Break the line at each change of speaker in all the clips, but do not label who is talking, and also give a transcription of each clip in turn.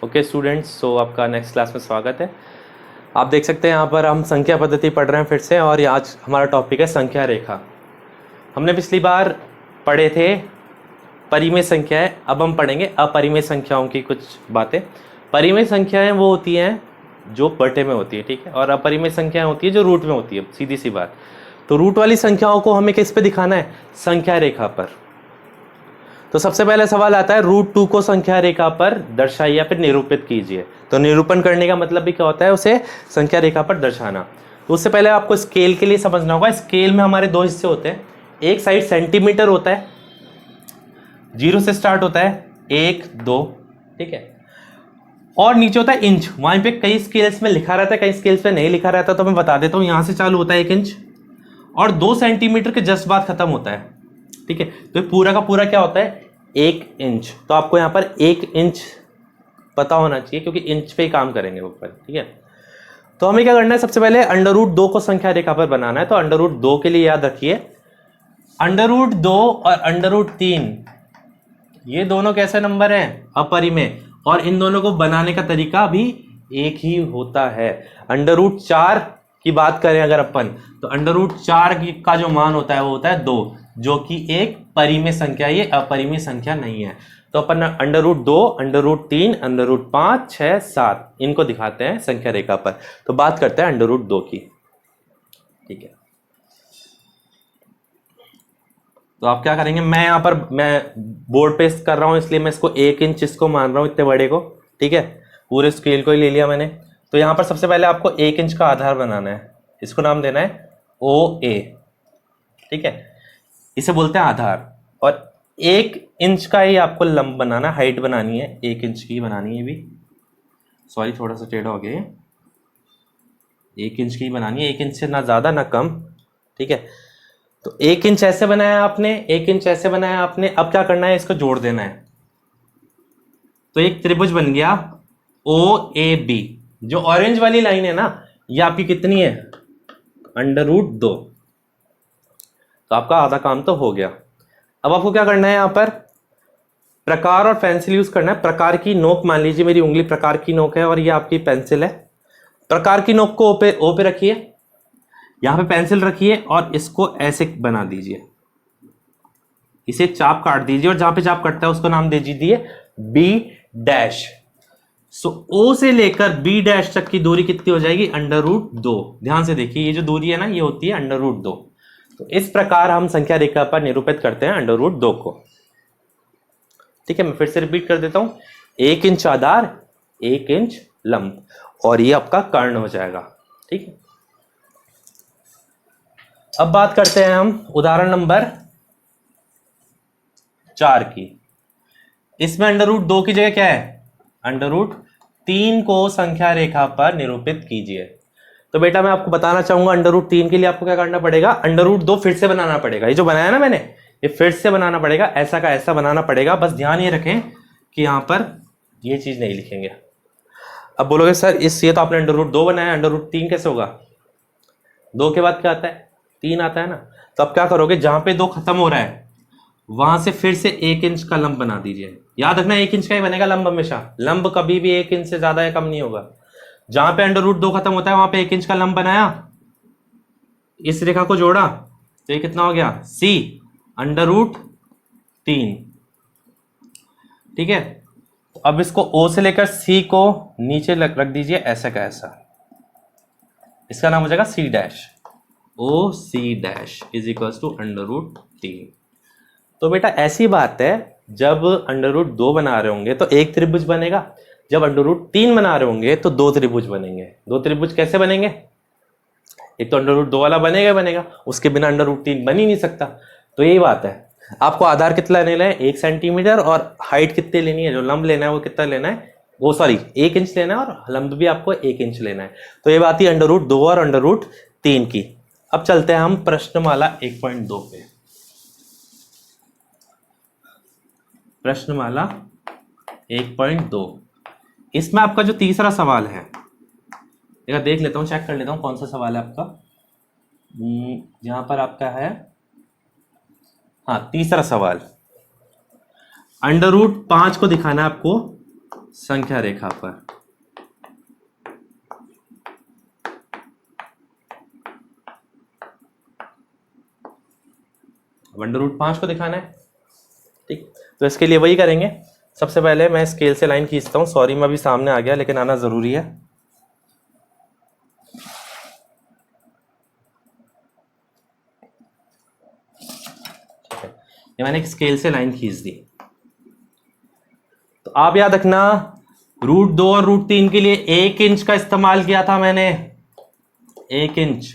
Okay students, सो आपका next class में स्वागत है। आप देख सकते हैं यहाँ पर हम संख्या पद्धति पढ़ रहे हैं फिर से, और आज हमारा टॉपिक है संख्या रेखा। हमने पिछली बार पढ़े थे परिमेय संख्याएं, अब हम पढ़ेंगे अपरिमेय संख्याओं की कुछ बातें। परिमेय संख्याएं वो होती हैं जो बटे में होती है, ठीक है, और अपरिमेय संख्याएं होती है जो रूट में होती है, सीधी सी बात। तो रूट वाली संख्याओं को हमें किस पे दिखाना है? संख्या रेखा पर। तो सबसे पहले सवाल आता है रूट 2 को संख्या रेखा पर दर्शाइए या फिर निरूपित कीजिए। तो निरूपण करने का मतलब भी क्या होता है? उसे संख्या रेखा पर दर्शाना। तो उससे पहले आपको स्केल के लिए समझना होगा। स्केल में हमारे दो हिस्से होते हैं। एक साइड सेंटीमीटर होता है, 0 से स्टार्ट होता है, 1 2, ठीक है, और नीचे होता है इंच। वहां पे कई स्केल्स में लिखा रहता है, कई स्केल्स में नहीं लिखा रहता, तो मैं बता देता हूं। यहां से चालू होता है 1 इंच और 2 सेंटीमीटर के जस्ट बाद खत्म होता है, ठीक है। तो पूरा का पूरा क्या होता है? 1 इंच। तो आपको यहाँ पर 1 इंच पता होना चाहिए, क्योंकि इंच पे ही काम करेंगे ऊपर, ठीक है। तो हमें क्या करना है? सबसे पहले अंडर रूट 2 को संख्या रेखा पर बनाना है। तो अंडर रूट 2 के लिए याद रखिए, अंडर रूट 2 और अंडर रूट 3 ये दोनों कैसे नंबर हैं? अपरिमेय। और इन दोनों को बनाने का तरीका भी एक ही होता है। अंडर रूट 4 की बात करें अगर अपन, तो अंडर रूट 4 का जो मान होता है वो होता है 2, जो कि एक परिमेय संख्या, ये अपरिमेय संख्या नहीं है। तो अपन under root 2, under root 3, under root 5, 6, 7 इनको दिखाते हैं संख्या रेखा पर। तो बात करते हैं अंडर रूट 2 की, ठीक है। तो आप क्या करेंगे? मैं यहाँ पर बोर्ड पे कर रहा हूँ, इसलिए मैं इसको 1 इंच इसको मान रहा हूँ, इतने बड़े को, ठीक है। पूरे स्केल को ही ले लिया मैंने। तो यहाँ पर सबसे पहले आपको 1 इंच का आधार बनाना है। इसको नाम देना है OA, ठीक है। इसे बोलते हैं आधार। और 1 इंच का ही आपको लंब बनाना, हाइट बनानी है, 1 इंच की बनानी है भी। सॉरी, थोड़ा सा टेढ़ा हो गया। 1 इंच की बनानी है, 1 इंच से ना ज़्यादा ना कम, ठीक है। तो 1 इंच ऐसे बनाया आपने, 1 इंच ऐसे बनाया आपने। अब क्या करना है? इसको जोड़ देना है। तो एक त्रिभुज बन गया OAB। जो ऑरेंज वाली लाइन है ना, ये आपकी कितनी है? Under root 2। तो आपका आधा काम तो हो गया। अब आपको क्या करना है? यहां पर प्रकार और पेंसिल यूज करना है। प्रकार की नोक, मान लीजिए मेरी उंगली प्रकार की नोक है और ये आपकी पेंसिल है। प्रकार की नोक को ओ पे रखिए, यहां पे पेंसिल रखिए और इसको ऐसे बना दीजिए, इसे चाप काट दीजिए, और जहां पे चाप कटता है उसको नाम दे दीजिए B डैश। सो O से लेकर B डैश तक की दूरी कितनी हो जाएगी? Under root 2। ध्यान से देखिए, ये जो दूरी है ना, ये होती है अंडर रूट 2। तो इस प्रकार हम संख्या रेखा पर निरूपित करते हैं अंडर रूट 2 को, ठीक है। मैं फिर से रिपीट कर देता हूं, 1 इंच आधार, 1 इंच लंब, और ये आपका कर्ण हो जाएगा, ठीक है। अब बात करते हैं हम उदाहरण नंबर 4 की। इसमें अंडर रूट 2 की जगह क्या है? अंडर रूट 3 को संख्या रेखा पर निरूपित कीजिए। तो बेटा मैं आपको बताना चाहूंगा, अंडर रूट 3 के लिए आपको क्या करना पड़ेगा? अंडर रूट 2 फिर से बनाना पड़ेगा। ये जो बनाया ना मैंने, ये फिर से बनाना पड़ेगा, ऐसा का ऐसा बनाना पड़ेगा। बस ध्यान ये रखें कि यहां पर ये चीज नहीं लिखेंगे। अब बोलोगे सर ये तो आपने अंडर रूट 2 बनाया, अंडर रूट 3 कैसे होगा? 2 के बाद क्या आता है? 3 आता है ना। तो अब क्या करोगे? जहां पे 2 खत्म हो रहा है वहां से फिर से 1 इंच का लंब बना दीजिए। याद रखना 1 इंच का ही बनेगा लंब हमेशा। लंब कभी भी 1 इंच से ज्यादा या कम नहीं होगा। जहां पे अंडर रूट 2 खत्म होता है वहां पे 1 इंच का लंब बनाया, इस रेखा को जोड़ा, तो ये कितना हो गया? C अंडर रूट 3, ठीक है। तो अब इसको O से लेकर C को नीचे रख दीजिए, ऐसा का ऐसा। इसका नाम हो जाएगा C dash. OC dash is equal to under root 3। तो बेटा ऐसी बात है, जब अंडर रूट 2 बना रहे होंगे तो एक त्रिभुज बनेगा, जब अंडर रूट 3 बना रहे होंगे तो 2 त्रिभुज बनेंगे। 2 त्रिभुज कैसे बनेंगे? एक तो अंडर रूट 2 वाला बनेगा बनेगा, उसके बिना अंडर रूट 3 बन ही नहीं सकता। तो यही बात है। आपको आधार कितना लेना है? 1 सेंटीमीटर, और हाइट कितनी लेनी है? जो लंब लेना है वो कितना लेना है? वो सॉरी 1 इंच लेना है, और लंब भी आपको 1 इंच लेना है। तो ये बात ही अंडर रूट 2 और अंडर रूट 3 की। अब चलते हैं हम प्रश्नमाला 1.2 पे। प्रश्नमाला 1.2, इसमें आपका जो तीसरा सवाल है, देख लेता हूं, चेक कर लेता हूं कौन सा सवाल है आपका। यहां पर आपका है, हाँ, तीसरा सवाल। अंडर रूट 5 को दिखाना है आपको संख्या रेखा पर। √5 को दिखाना है, ठीक। तो इसके लिए वही करेंगे, सबसे पहले मैं स्केल से लाइन खींचता हूँ। सॉरी मैं अभी सामने आ गया, लेकिन आना जरूरी है। ये मैंने एक स्केल से लाइन खींच दी। तो आप याद रखना, √2 और √3 के लिए 1 इंच का इस्तेमाल किया था मैंने, 1 इंच।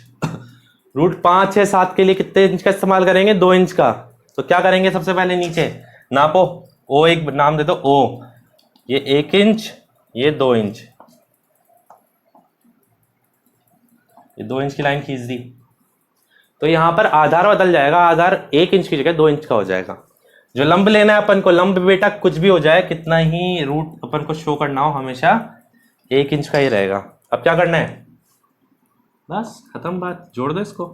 √5, 6, 7 के लिए कितने इंच का इस्तेमाल करेंगे? 2 इंच का। तो क्या करेंगे, सबसे पहले नीचे नापो, ओ एक नाम दे दो, ओ, ये 1 इंच, ये 2 इंच, ये 2 इंच की लाइन खींच दी। तो यहां पर आधार बदल जाएगा, आधार 1 इंच की जगह 2 इंच का हो जाएगा। जो लंब लेना है अपन को, लंब बेटा कुछ भी हो जाए, कितना ही रूट अपन को शो करना हो, हमेशा 1 इंच का ही रहेगा। अब क्या करना है, बस खत्म बात, जोड़ दो इसको,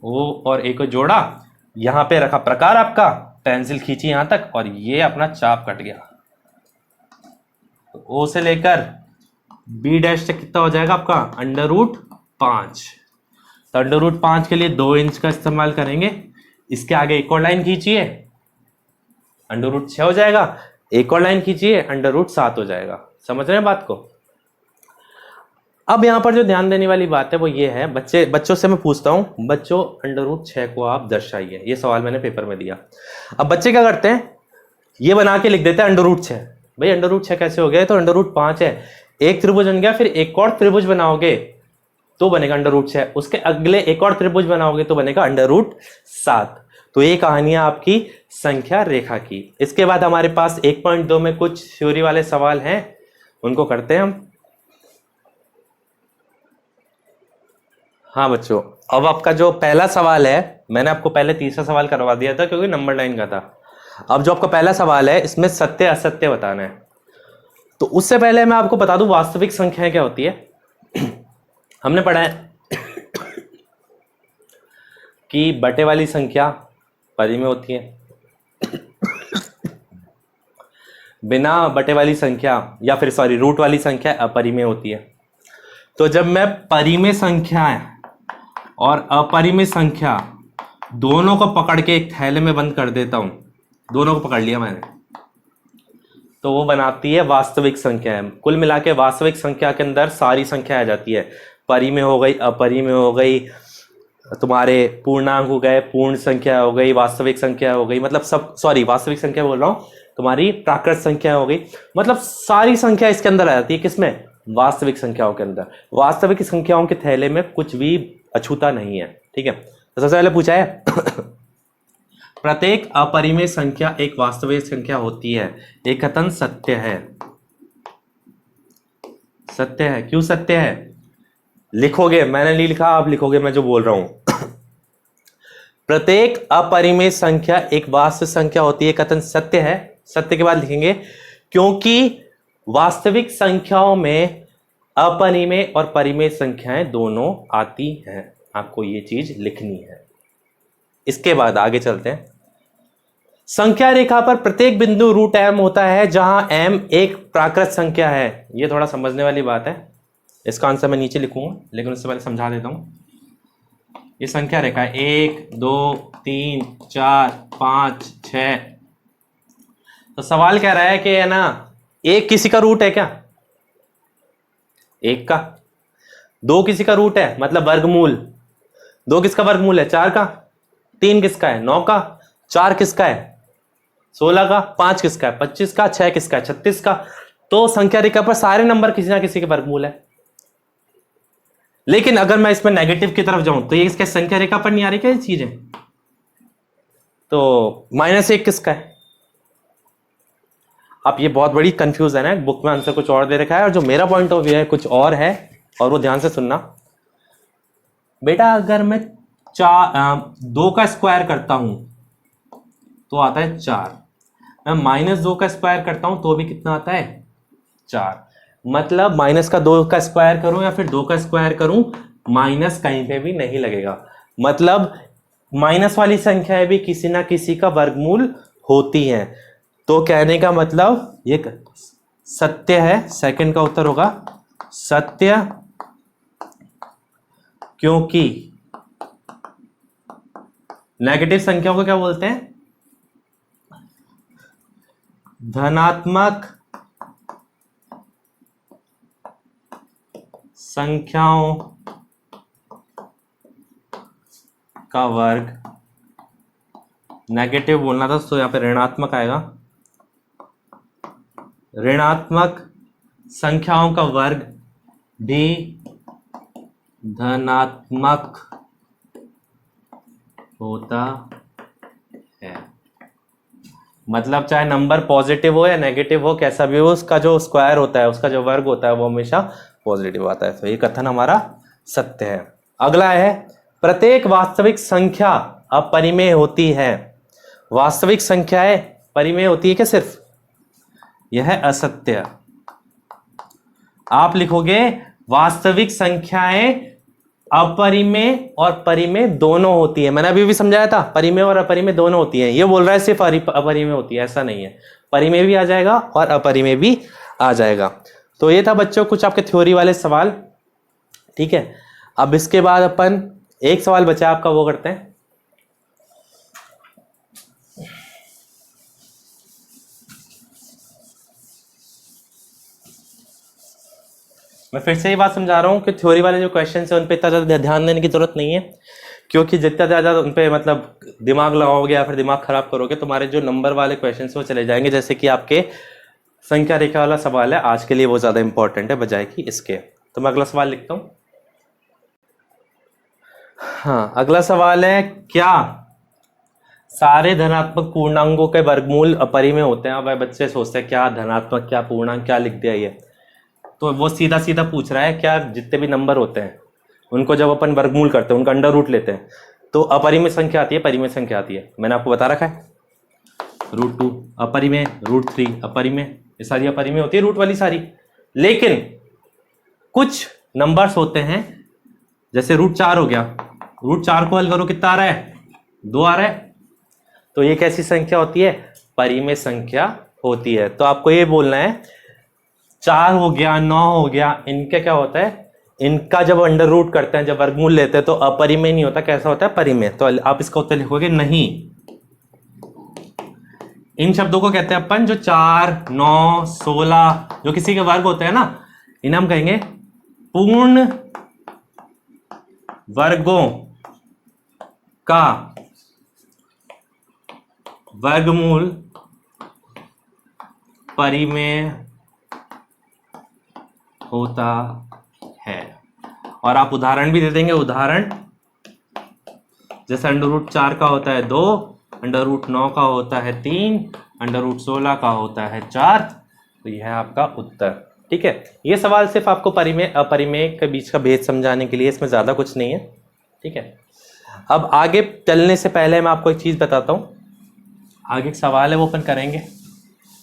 ओ और ए को जोड़ा, यहां पे रखा प्रकार आपका, पेंसिल खींची यहां तक, और ये अपना चाप कट गया। तो ओ से लेकर बी डैश तक कितना हो जाएगा आपका, √5। तो √5 के लिए 2 इंच का इस्तेमाल करेंगे। इसके आगे एक और लाइन खींचिए, √6 हो जाएगा। एक और लाइन खींचिए, √7 हो जाएगा। समझ रहे हैं बात को? अब यहां पर जो ध्यान देने वाली बात है वो ये है, बच्चों से मैं पूछता हूं, बच्चों √6 को आप दर्शाइए। ये सवाल मैंने पेपर में दिया। अब बच्चे क्या करते हैं, ये बना के लिख देते हैं √6। भाई √6 कैसे हो गया, तो √5 है। एक त्रिभुज बन गया, फिर एक और त्रिभुज बनाओगे तो बनेगा √6, उसके अगले एक और त्रिभुज बनाओगे तो बनेगा √7। तो ये कहानी है आपकी संख्या रेखा की। इसके बाद हमारे पास 1.2 में कुछ थ्योरी वाले सवाल हैं, उनको करते हैं हम। हाँ बच्चों, अब आपका जो पहला सवाल है, मैंने आपको पहले तीसरा सवाल करवा दिया था क्योंकि नंबर लाइन का था। अब जो आपका पहला सवाल है, इसमें सत्य असत्य बताना है। तो उससे पहले मैं आपको बता दूं वास्तविक संख्याएं क्या होती है। हमने पढ़ा है कि बटे वाली संख्या परिमेय होती है, बिना बटे वाली संख्या या फिर सॉरी रूट वाली संख्या अपरिमेय होती है। तो जब मैं परिमेय संख्या और अपरिमेय संख्या दोनों को पकड़ के एक थैले में बंद कर देता हूं, दोनों को पकड़ लिया मैंने, तो वो बनाती है वास्तविक संख्या। कुल मिला के वास्तविक संख्या के अंदर सारी संख्या आ जाती है, परिमेय हो गई, अपरिमेय हो गई, तुम्हारे पूर्णांक हो गए, पूर्ण संख्या हो गई, वास्तविक संख्या हो गई, मतलब सब, सॉरी वास्तविक संख्या बोल रहा हूं, तुम्हारी प्राकृत संख्या हो गई, मतलब सारी संख्या इसके अंदर आ जाती है। किसमें? वास्तविक संख्याओं के अंदर। वास्तविक संख्याओं के थैले में कुछ भी अछूता नहीं है, ठीक है। तो सबसे पहले पूछा है प्रत्येक अपरिमेय संख्या एक वास्तविक संख्या होती है, एक कथन सत्य है। सत्य है, क्यों सत्य है? लिखोगे, मैंने नहीं लिखा, आप लिखोगे मैं जो बोल रहा हूं। प्रत्येक अपरिमेय संख्या एक वास्तविक संख्या होती है, कथन सत्य है। सत्य के बाद लिखेंगे क्योंकि वास्तविक संख्याओं में अपरिमेय और परिमेय संख्याएं दोनों आती हैं। आपको ये चीज लिखनी है। इसके बाद आगे चलते हैं। संख्या रेखा पर प्रत्येक बिंदु √m होता है, जहां m एक प्राकृत संख्या है। यह थोड़ा समझने वाली बात है, इसका आंसर मैं नीचे लिखूंगा, लेकिन उससे पहले समझा देता हूं। ये संख्या रेखा है 1 2 3 4 5 6। तो सवाल कह रहा है कि है ना, एक किसी का रूट है क्या? एक का। 2 किसी का रूट है, मतलब वर्गमूल। 2 किसका वर्गमूल है? 4 का। 3 किसका है? 9 का। 4 किसका है? 16 का। 5 किसका है? 25 का। 6 किसका है? 36 का। तो संख्या रेखा पर सारे नंबर किसी ना किसी के वर्गमूल है। लेकिन अगर मैं इसमें नेगेटिव की तरफ जाऊं तो ये इसके संख्या रेखा पर नहीं आ रही क्या ये चीजें? तो -1 किसका है? अब ये बहुत बड़ी कंफ्यूजन है, बुक में आंसर कुछ और दे रखा है और जो मेरा पॉइंट ऑफ व्यू है कुछ और है, और वो ध्यान से सुनना बेटा। अगर मैं 2 का स्क्वायर करता हूं तो आता है 4, मैं -2 का स्क्वायर करता हूं तो भी कितना आता है? 4। मतलब -2 का स्क्वायर करूं या फिर 2 का स्क्वायर करूं, माइनस कहीं पे भी नहीं लगेगा। मतलब माइनस वाली संख्याएं भी किसी ना किसी का वर्गमूल होती हैं। तो कहने का मतलब ये सत्य है, सेकंड का उत्तर होगा सत्य, क्योंकि नेगेटिव संख्याओं को क्या बोलते हैं? धनात्मक संख्याओं का वर्ग। नेगेटिव बोलना था तो यहां पे ऋणात्मक आएगा। ऋणात्मक संख्याओं का वर्ग भी धनात्मक होता है। मतलब चाहे नंबर पॉजिटिव हो या नेगेटिव हो, कैसा भी हो, उसका जो स्क्वायर होता है, उसका जो वर्ग होता है, वो हमेशा पॉजिटिव आता है। तो ये कथन हमारा सत्य है। अगला है, प्रत्येक वास्तविक संख्या अपरिमेय होती है। वास्तविक संख्याएं परिमेय होती है क्या सिर्फ? यह है असत्य। आप लिखोगे वास्तविक संख्याएं अपरिमेय और परिमेय दोनों होती है। मैंने अभी भी समझाया था, परिमेय और अपरिमेय दोनों होती है। ये बोल रहा है सिर्फ अपरिमेय होती है, ऐसा नहीं है। परिमेय भी आ जाएगा और अपरिमेय भी आ जाएगा। तो ये था बच्चों कुछ आपके थ्योरी वाले सवाल। ठीक है, अब इसके बाद अपन एक सवाल बचा आपका, वो करते हैं। मैं फिर से ये बात समझा रहा हूँ कि थ्योरी वाले जो क्वेश्चन है उन पे इतना ज़्यादा ध्यान देने की जरूरत नहीं है, क्योंकि जितना ज़्यादा उन पे मतलब दिमाग लगाओगे या फिर दिमाग खराब करोगे, तुम्हारे जो नंबर वाले क्वेश्चन वो चले जाएंगे। जैसे कि आपके संख्या रेखा वाला सवाल है, आज के लिए वो ज़्यादा इंपॉर्टेंट है बजाय कि इसके। तो मैं अगला सवाल लिखता हूँ। हाँ, अगला सवाल है, क्या सारे धनात्मक पूर्णांकों के वर्गमूल अपरिमेय होते हैं? अब बच्चे सोचते हैं क्या धनात्मक, क्या पूर्णांक, क्या लिख दिया ये। तो वो सीधा सीधा पूछ रहा है क्या जितने भी नंबर होते हैं उनको जब अपन वर्गमूल करते हैं, उनका अंडर रूट लेते हैं, तो अपरिमेय संख्या आती है, परिमेय संख्या आती है। मैंने आपको बता रखा है, √2 अपरिमेय, √3 अपरिमेय, ये सारी अपरिमेय होती है, रूट वाली सारी। लेकिन कुछ नंबर्स होते हैं, जैसे √4 हो गया, √4 को हल करो कितना आ रहा है? 2 आ रहा है। तो ये कैसी संख्या होती है? परिमेय संख्या होती है। तो आपको ये बोलना है 4 हो गया, 9 हो गया, इनके क्या होता है? इनका जब अंडर रूट करते हैं, जब वर्गमूल लेते हैं, तो अपरिमेय नहीं होता, कैसा होता है? परिमेय। तो आप इसका उत्तर लिखोगे नहीं। इन शब्दों को कहते हैं अपन जो 4, 9, 16 जो किसी के वर्ग होते हैं ना, इन्हें हम कहेंगे पूर्ण वर्गों का वर्गमूल परिमेय होता है। और आप उदाहरण भी दे देंगे। उदाहरण जैसे √4 का होता है 2, √9 का होता है 3, √16 का होता है 4। तो यह है आपका उत्तर। ठीक है, ये सवाल सिर्फ आपको परिमेय अपरिमेय के बीच का भेद समझाने के लिए, इसमें ज़्यादा कुछ नहीं है। ठीक है, अब आगे चलने से पहले मैं आपको एक चीज़ बताता हूँ। आगे एक सवाल है वो अपन करेंगे,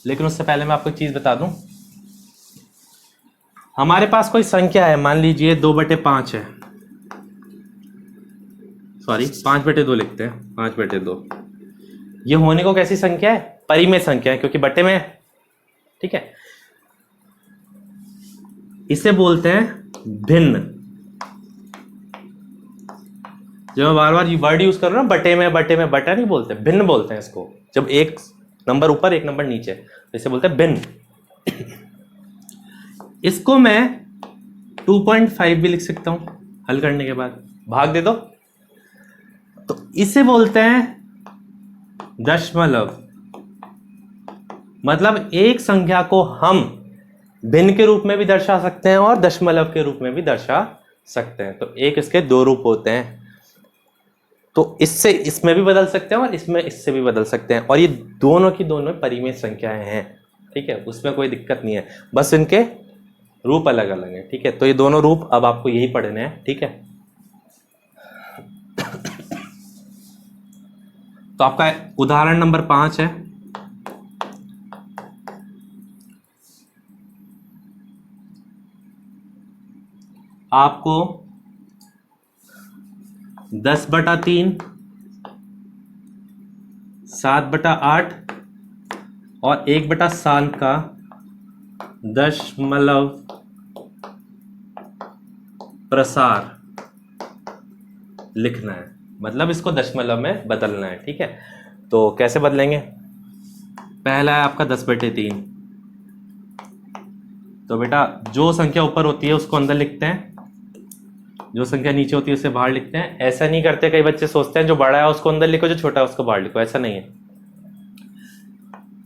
लेकिन उससे पहले मैं आपको एक चीज़ बता दूँ। हमारे पास कोई संख्या है, मान लीजिए 2/5 है, सॉरी 5/2 लिखते हैं, 5/2। ये होने को कैसी संख्या है? परिमेय संख्या है, क्योंकि बटे में है। ठीक है, इसे बोलते हैं भिन्न। जब मैं बार बार ये वर्ड यूज कर रहा हूं ना, बटे में, बटे में, बटा नहीं बोलते, भिन्न बोलते हैं इसको। जब एक नंबर ऊपर एक नंबर नीचे, तो इसे बोलते हैं भिन्न। इसको मैं 2.5 भी लिख सकता हूं, हल करने के बाद भाग दे दो, तो इसे बोलते हैं दशमलव। मतलब एक संख्या को हम भिन्न के रूप में भी दर्शा सकते हैं और दशमलव के रूप में भी दर्शा सकते हैं। तो एक इसके 2 रूप होते हैं, तो इससे इसमें भी बदल सकते हैं और इसमें इससे भी बदल सकते हैं। और ये दोनों की दोनों परिमेय संख्याएं हैं। ठीक है, उसमें कोई दिक्कत नहीं है, बस इनके रूप अलग अलग हैं। ठीक है, तो ये दोनों रूप अब आपको यही पढ़ने हैं। ठीक है, तो आपका उदाहरण नंबर 5 है। आपको 10/3, 7/8 और 1/7 का दशमलव प्रसार लिखना है, मतलब इसको दशमलव में बदलना है। ठीक है, तो कैसे बदलेंगे? पहला है आपका 10/3। तो बेटा जो संख्या ऊपर होती है उसको अंदर लिखते हैं, जो संख्या नीचे होती है उसे बाहर लिखते हैं। ऐसा नहीं करते, कई बच्चे सोचते हैं जो बड़ा है उसको अंदर लिखो, जो छोटा है उसको बाहर लिखो। ऐसा नहीं है।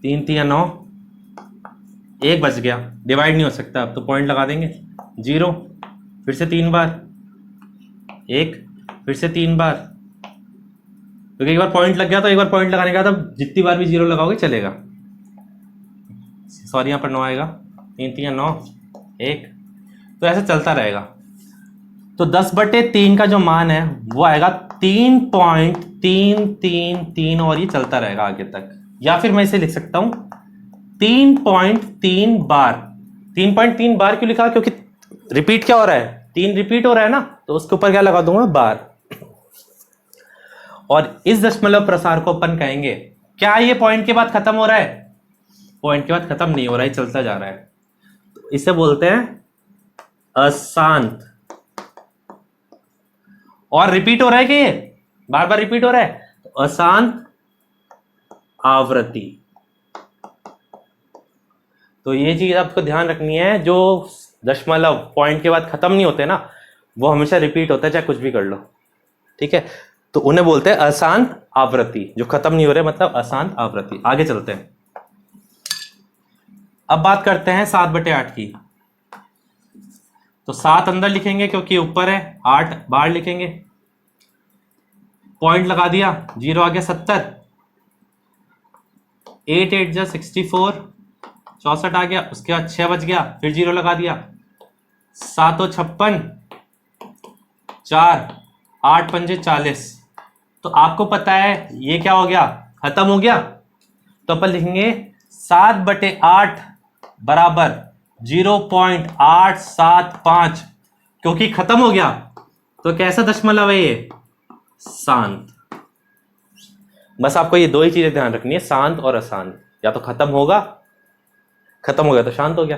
3 3 9, 1 बच गया, डिवाइड नहीं हो सकता, अब तो पॉइंट लगा देंगे। 0, फिर से 3 बार, 1, फिर से 3 बार, क्योंकि एक बार पॉइंट लग गया तो एक बार पॉइंट लगाने का तो जितनी बार भी 0 लगाओगे चलेगा। सॉरी, यहाँ पर 9 आएगा। 3 3 9, 1, तो ऐसे चलता रहेगा। तो 10/3 का जो मान है वो आएगा 3.333 और ये चलता रहेगा आगे तक। या फिर मैं इसे लिख सकता हूं 3.3 बार। 3.3 बार क्यों लिखा? क्योंकि रिपीट क्या हो रहा है, 3 रिपीट हो रहा है ना, तो उसके ऊपर क्या लगा दूंगा, बार। और इस दशमलव प्रसार को अपन कहेंगे, क्या ये पॉइंट के बाद खत्म हो रहा है? पॉइंट के बाद खत्म नहीं हो रहा है, चलता जा रहा है। तो इसे बोलते हैं अशांत। और रिपीट हो रहा है कि ये बार बार रिपीट हो रहा है, तो अशांत आवृत्ति। तो ये चीज आपको ध्यान रखनी है, जो दशमलव पॉइंट के बाद खत्म नहीं होते ना, वो हमेशा रिपीट होता है, चाहे कुछ भी कर लो। ठीक है, तो उन्हें बोलते हैं अशांत आवृत्ति, जो खत्म नहीं हो रहे, मतलब अशांत आवृत्ति। आगे चलते हैं, अब बात करते हैं 7/8 की। तो 7 अंदर लिखेंगे क्योंकि ऊपर है, 8 बाहर लिखेंगे। पॉइंट लगा दिया, 0 आ गया 70, 8 8 जा 64, 64 आ गया। उसके बाद 6 बच गया, फिर 0 लगा दिया। 7 और 56, 4, 8 पंजे 40। तो आपको पता है ये क्या हो गया, खत्म हो गया। तो अपन लिखेंगे 7/8 बराबर 0.875, क्योंकि खत्म हो गया। तो कैसा दशमलव है ये, शांत। बस आपको ये दो ही चीजें ध्यान रखनी है, शांत और अशांत। या तो खत्म होगा, खत्म हो गया तो शांत हो गया,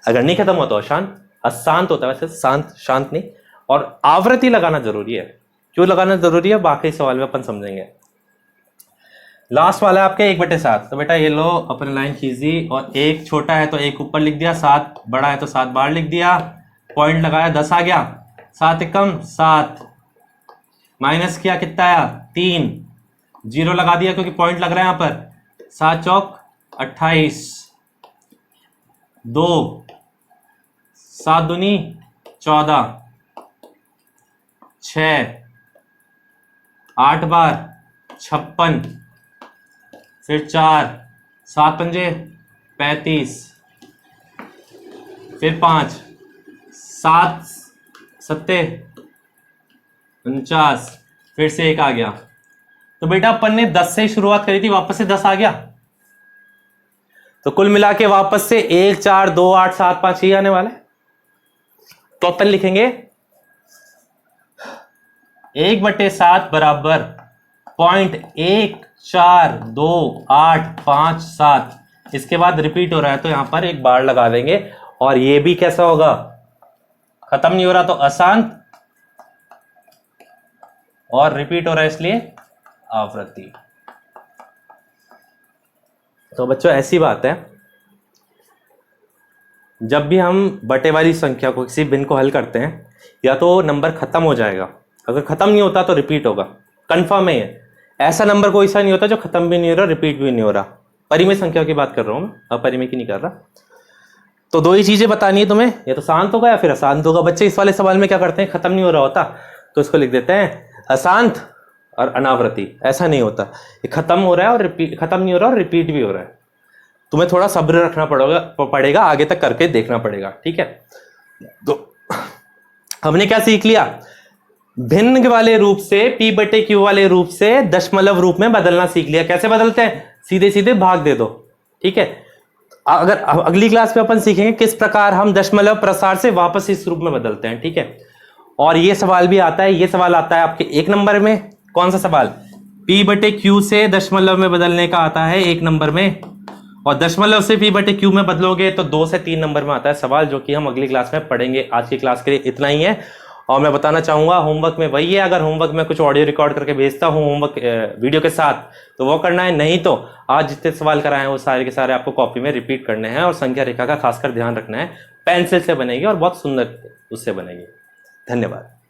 अगर नहीं खत्म हुआ तो अशांत। अशांत होता है वैसे, शांत शांत नहीं। और आवृत्ति लगाना जरूरी है। क्यों लगाना जरूरी है, बाकी सवाल में अपन समझेंगे। लास्ट वाला है आपके 1/7। तो बेटा ये लो, अपने लाइन खींची, और 1 छोटा है तो 1 ऊपर लिख दिया, 7 बड़ा है तो 7 बाहर लिख दिया। पॉइंट लगाया, 10 आ गया। 7 एकम 7, माइनस किया, कितना आया 3, 0 लगा दिया क्योंकि पॉइंट लग रहा है यहां पर। 7 चौक 28, 2, 7 दूनी 14, 6, 8 बार 56, फिर 4, 7 पंजे 35, फिर 5, 7 सत्ते 49, फिर से 1 आ गया। तो बेटा अपन ने 10 से शुरुआत करी थी, वापस से 10 आ गया। तो कुल मिला के वापस से 1 4 2 8 7 5 ही आने वाला है। तो अपन लिखेंगे 1/7 बराबर 0.142857। इसके बाद रिपीट हो रहा है तो यहां पर एक बार लगा देंगे। और ये भी कैसा होगा, खत्म नहीं हो रहा तो अशांत, और रिपीट हो रहा है इसलिए आवृत्ति। तो बच्चों ऐसी बात है, जब भी हम बटे वाली संख्या को, किसी भिन्न को हल करते हैं, या तो नंबर खत्म हो जाएगा, अगर खत्म नहीं होता तो रिपीट होगा, कंफर्म है ये। ऐसा नंबर कोई सा नहीं होता जो खत्म भी नहीं हो रहा, रिपीट भी नहीं हो रहा। परिमेय संख्या की बात कर रहा हूं मैं, अपरिमेय की नहीं कर रहा। तो दो ही चीजें बतानी है तुम्हें, या तो शांत होगा या फिर अशांत होगा। बच्चे इस वाले सवाल में क्या करते हैं, खत्म नहीं हो रहा होता तो इसको लिख देते हैं अशांत और अनावृत्ति। ऐसा नहीं होता, ये खत्म हो रहा है और रिपीट, खत्म नहीं हो रहा और रिपीट भी हो रहा है। तुम्हें थोड़ा सब्र रखना पड़ेगा, आगे तक करके देखना पड़ेगा। ठीक है, तो हमने क्या सीख लिया, भिन्न वाले रूप से p/q वाले रूप से दशमलव रूप में बदलना सीख लिया। कैसे बदलते हैं, सीधे सीधे भाग दे दो। ठीक है, अगर अगली क्लास में अपन सीखेंगे किस प्रकार हम दशमलव प्रसार से वापस इस रूप में बदलते हैं। ठीक है, और ये सवाल भी आता है, ये सवाल आता है आपके 1 नंबर में। कौन सा सवाल, p/q से दशमलव में बदलने का आता है 1 नंबर में, और दशमलव से p/q में बदलोगे तो 2 से 3 नंबर में आता है सवाल, जो कि हम अगली क्लास में पढ़ेंगे। आज की क्लास के लिए इतना ही है। और मैं बताना चाहूंगा होमवर्क में वही है, अगर होमवर्क में कुछ ऑडियो रिकॉर्ड करके भेजता हूँ होमवर्क वीडियो के साथ तो वो करना है, नहीं तो आज जितने सवाल कराए हैं वो सारे के सारे आपको कॉपी में रिपीट करने हैं। और संख्या रेखा का खासकर ध्यान रखना है, पेंसिल से बनेगी और बहुत सुंदर उससे बनेगी। धन्यवाद।